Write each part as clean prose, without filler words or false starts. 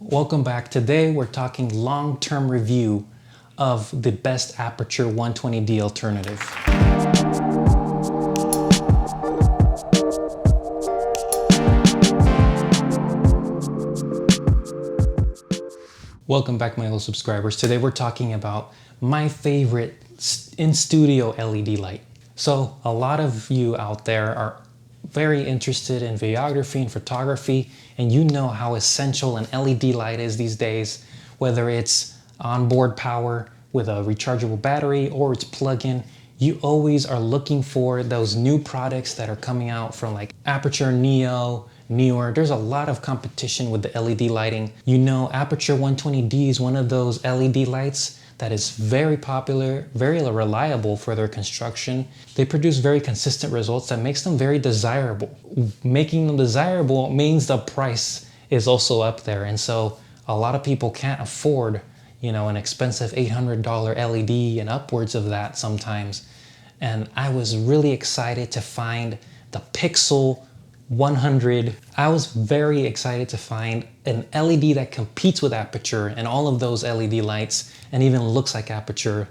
Welcome back. Today we're talking long-term review of the best Aputure 120D alternative. Welcome back, my old subscribers. Today we're talking about my favorite in-studio LED light. So a lot of you out there are very interested in videography and photography, and you know how essential an LED light is these days, whether it's onboard power with a rechargeable battery or it's plug-in. You always are looking for those new products that are coming out from like Aputure Neo, newer. There's a lot of competition with the LED lighting. You know, Aputure 120D is one of those LED lights that is very popular, very reliable for their construction. They produce very consistent results that makes them very desirable. Making them desirable means the price is also up there. And so a lot of people can't afford, you know, an expensive $800 LED and upwards of that sometimes. And I was really excited to find the Pixel 100. I was very excited to find an LED that competes with Aputure and all of those LED lights and even looks like Aputure.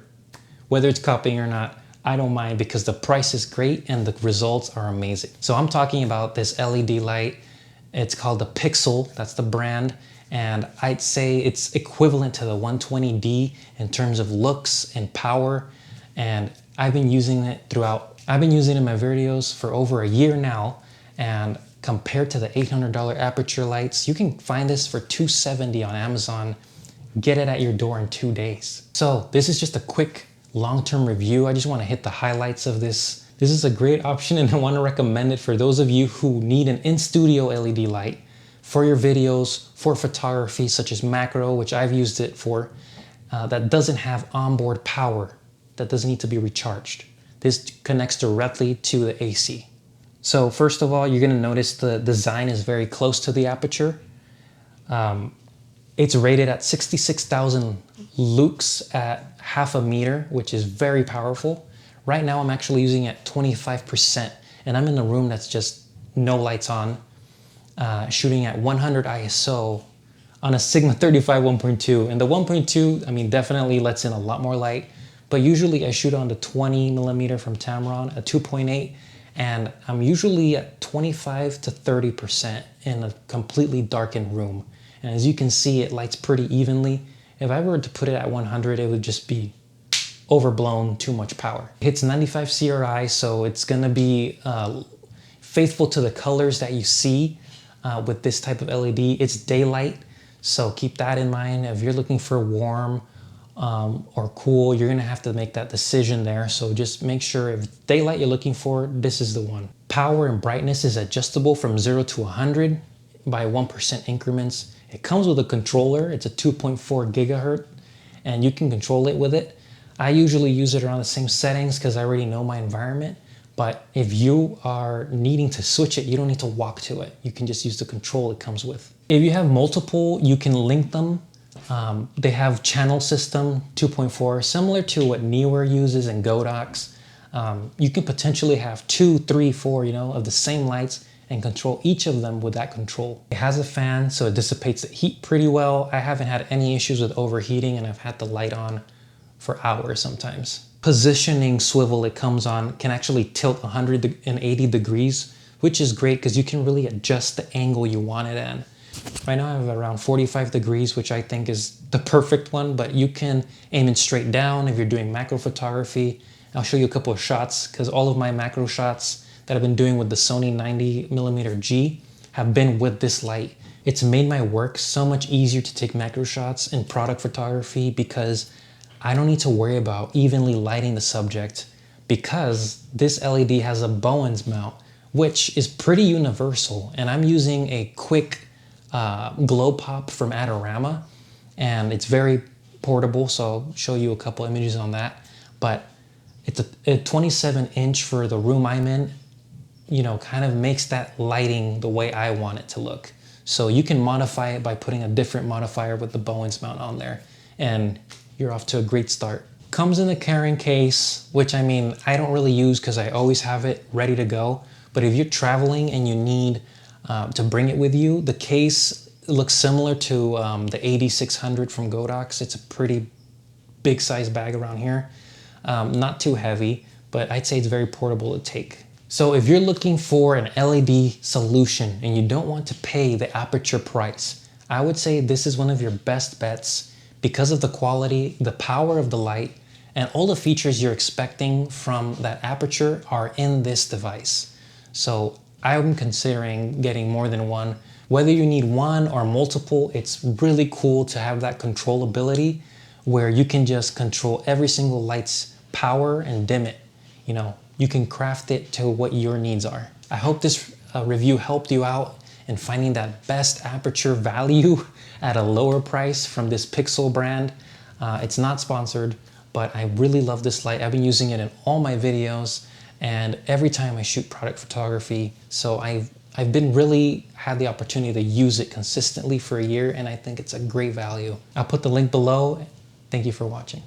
Whether it's copying or not, I don't mind because the price is great and the results are amazing. So I'm talking about this LED light. It's called the Pixel, that's the brand. And I'd say it's equivalent to the 120D in terms of looks and power. And I've been using it I've been using it in my videos for over a year now. And compared to the $800 Aputure lights, you can find this for $270 on Amazon. Get it at your door in 2 days. So this is just a quick long-term review. I just want to hit the highlights of this. This is a great option and I want to recommend it for those of you who need an in-studio LED light for your videos, for photography, such as macro, which I've used it for, that doesn't have onboard power, that doesn't need to be recharged. This connects directly to the AC. So first of all, you're going to notice the design is very close to the Aputure. It's rated at 66,000 lux at 0.5 meter, which is very powerful. Right now, I'm actually using it at 25%, and I'm in a room that's just no lights on, shooting at 100 ISO on a Sigma 35 1.2. And the 1.2, I mean, definitely lets in a lot more light, but usually I shoot on the 20 millimeter from Tamron, a 2.8. And I'm usually at 25 to 30% in a completely darkened room. And as you can see, it lights pretty evenly. If I were to put it at 100, it would just be overblown, too much power. It hits 95 CRI, so it's gonna be faithful to the colors that you see with this type of LED. It's daylight, so keep that in mind. If you're looking for warm, or cool, you're gonna have to make that decision there. So just make sure if daylight you're looking for, this is the one. Power and brightness is adjustable from 0 to 100 by 1% increments. It comes with a controller. It's a 2.4 gigahertz and you can control it with it. I usually use it around the same settings because I already know my environment. But if you are needing to switch it, you don't need to walk to it. You can just use the control it comes with. If you have multiple, you can link them. They have channel system 2.4, similar to what Newer uses and Godox. You can potentially have 2, 3, 4, you know, of the same lights and control each of them with that control. It has a fan, so it dissipates the heat pretty well. I haven't had any issues with overheating and I've had the light on for hours sometimes. Positioning swivel it comes on can actually tilt 180 degrees, which is great because you can really adjust the angle you want it in. Right now I have around 45 degrees, which I think is the perfect one, but you can aim it straight down if you're doing macro photography. I'll show you a couple of shots because all of my macro shots that I've been doing with the Sony 90mm have been with this light. It's made my work so much easier to take macro shots in product photography because I don't need to worry about evenly lighting the subject because this LED has a Bowens mount, which is pretty universal. And I'm using a quick glow pop from Adorama, and it's very portable, so I'll show you a couple images on that. But it's a 27 inch for the room I'm in, you know, kind of makes that lighting the way I want it to look. So you can modify it by putting a different modifier with the Bowens mount on there, and you're off to a great start. Comes in a carrying case, which I mean, I don't really use because I always have it ready to go. But if you're traveling and you need to bring it with you, the case looks similar to the AD600 from Godox. It's a pretty big size bag around here. Not too heavy, but I'd say it's very portable to take. So if you're looking for an LED solution and you don't want to pay the Aputure price, I would say this is one of your best bets because of the quality, the power of the light, and all the features you're expecting from that Aputure are in this device. So I'm considering getting more than one. Whether you need one or multiple, it's really cool to have that controllability where you can just control every single light's power and dim it. You know, you can craft it to what your needs are. I hope this review helped you out in finding that best Aputure value at a lower price from this Pixel brand. It's not sponsored, but I really love this light. I've been using it in all my videos and every time I shoot product photography. So I've been really had the opportunity to use it consistently for a year, and I think it's a great value. I'll put the link below. Thank you for watching.